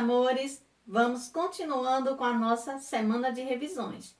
amores! Vamos continuando com a nossa semana de revisões.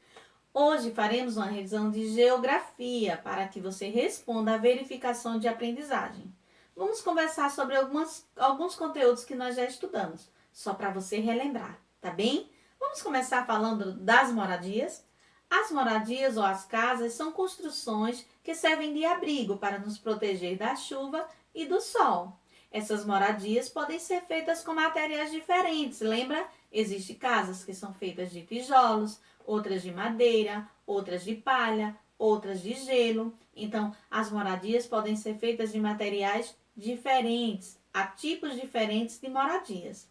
Hoje faremos uma revisão de geografia para que você responda a verificação de aprendizagem. Vamos conversar sobre alguns conteúdos que nós já estudamos, só para você relembrar, tá bem? Vamos começar falando das moradias. As moradias ou as casas são construções que servem de abrigo para nos proteger da chuva e do sol. Essas moradias podem ser feitas com materiais diferentes, lembra? Existem casas que são feitas de tijolos, outras de madeira, outras de palha, outras de gelo. Então, as moradias podem ser feitas de materiais diferentes, há tipos diferentes de moradias.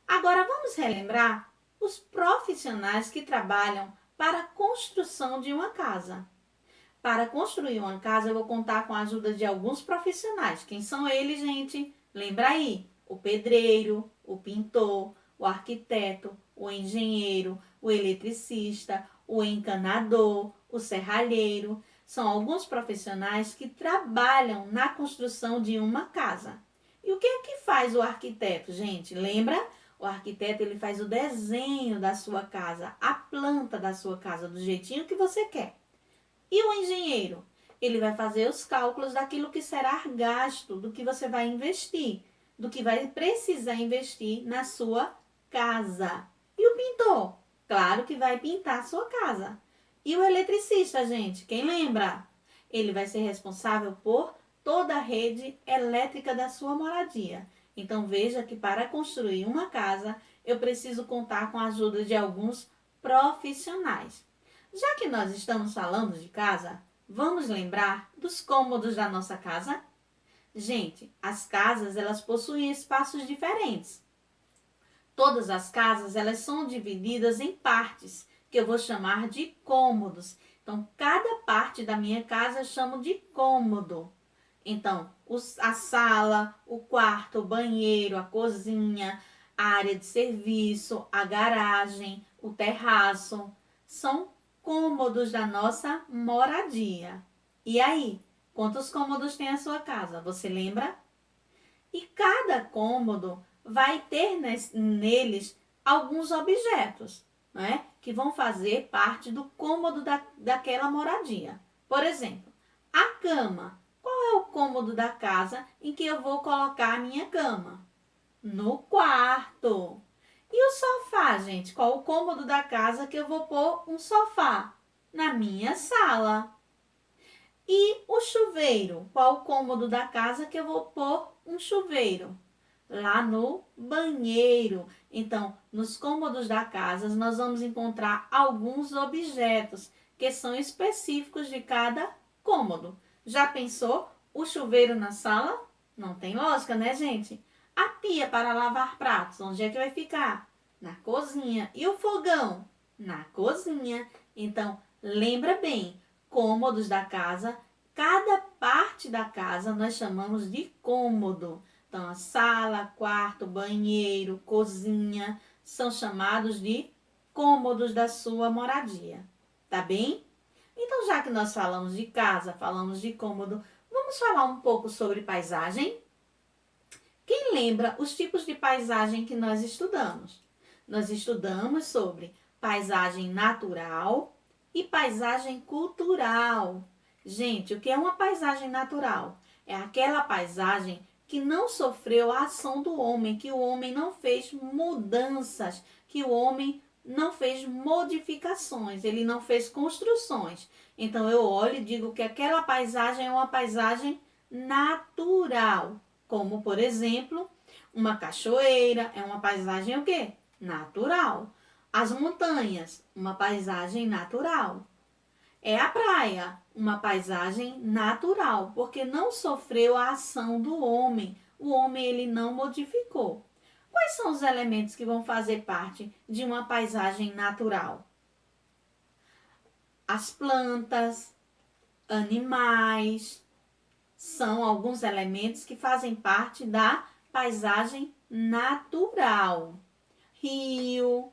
Agora, vamos relembrar os profissionais que trabalham para a construção de uma casa. Para construir uma casa, eu vou contar com a ajuda de alguns profissionais. Quem são eles, gente? Lembra aí? O pedreiro, o pintor, o arquiteto, o engenheiro, o eletricista, o encanador, o serralheiro. São alguns profissionais que trabalham na construção de uma casa. E o que é que faz o arquiteto, gente? Lembra? O arquiteto, ele faz o desenho da sua casa, a planta da sua casa, do jeitinho que você quer. E o engenheiro? Ele vai fazer os cálculos daquilo que será gasto, do que você vai investir, do que vai precisar investir na sua casa. E o pintor? Claro que vai pintar a sua casa. E o eletricista, gente? Quem lembra? Ele vai ser responsável por toda a rede elétrica da sua moradia. Então veja que para construir uma casa, eu preciso contar com a ajuda de alguns profissionais. Já que nós estamos falando de casa, vamos lembrar dos cômodos da nossa casa? Gente, as casas, elas possuem espaços diferentes. Todas as casas, elas são divididas em partes, que eu vou chamar de cômodos. Então, cada parte da minha casa eu chamo de cômodo. Então, a sala, o quarto, o banheiro, a cozinha, a área de serviço, a garagem, o terraço, são cômodos da nossa moradia. E aí, quantos cômodos tem a sua casa? Você lembra? E cada cômodo vai ter neles alguns objetos, né, que vão fazer parte do cômodo daquela moradia. Por exemplo, a cama. Qual é o cômodo da casa em que eu vou colocar a minha cama? No quarto. E o sofá, gente? Qual o cômodo da casa que eu vou pôr um sofá? Na minha sala. E o chuveiro? Qual o cômodo da casa que eu vou pôr um chuveiro? Lá no banheiro. Então, nos cômodos da casa, nós vamos encontrar alguns objetos que são específicos de cada cômodo. Já pensou o chuveiro na sala? Não tem lógica, né, gente? A pia para lavar pratos, onde é que vai ficar? Na cozinha. E o fogão? Na cozinha. Então, lembra bem, cômodos da casa, cada parte da casa nós chamamos de cômodo. Então, a sala, quarto, banheiro, cozinha, são chamados de cômodos da sua moradia. Tá bem? Então, já que nós falamos de casa, falamos de cômodo, vamos falar um pouco sobre paisagem? Quem lembra os tipos de paisagem que nós estudamos? Nós estudamos sobre paisagem natural e paisagem cultural. Gente, o que é uma paisagem natural? É aquela paisagem que não sofreu a ação do homem, que o homem não fez mudanças, que o homem não fez modificações, ele não fez construções. Então eu olho e digo que aquela paisagem é uma paisagem natural. Como, por exemplo, uma cachoeira, é uma paisagem o quê? Natural. As montanhas, uma paisagem natural. É a praia, uma paisagem natural, porque não sofreu a ação do homem. O homem, ele não modificou. Quais são os elementos que vão fazer parte de uma paisagem natural? As plantas, animais, são alguns elementos que fazem parte da paisagem natural. Rio.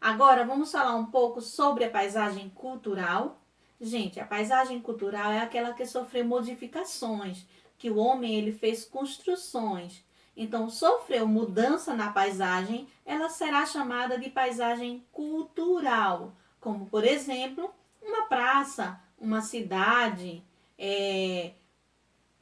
Agora, vamos falar um pouco sobre a paisagem cultural. Gente, a paisagem cultural é aquela que sofreu modificações, que o homem ele fez construções. então sofreu mudança na paisagem, ela será chamada de paisagem cultural, como por exemplo, uma praça, uma cidade,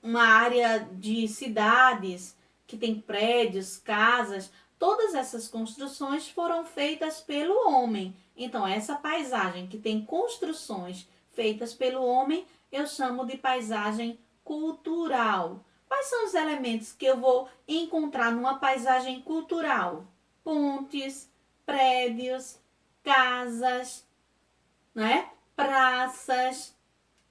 uma área de cidades que tem prédios, casas, todas essas construções foram feitas pelo homem. Então, essa paisagem que tem construções feitas pelo homem, eu chamo de paisagem cultural. Quais são os elementos que eu vou encontrar numa paisagem cultural? Pontes, prédios, casas, né? Praças.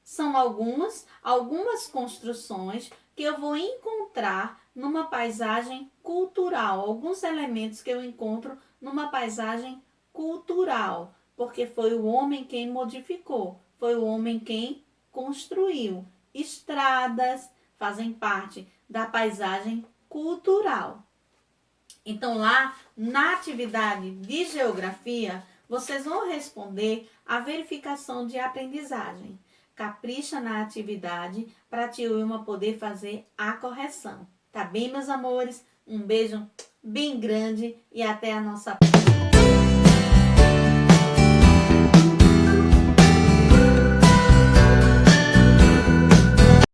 São algumas construções que eu vou encontrar numa paisagem cultural, alguns elementos que eu encontro numa paisagem cultural, porque foi o homem quem modificou, foi o homem quem construiu. Estradas fazem parte da paisagem cultural. Então, lá na atividade de geografia, vocês vão responder a verificação de aprendizagem. Capricha na atividade para a tia Wilma poder fazer a correção. Tá bem, meus amores? Um beijo bem grande e até a nossa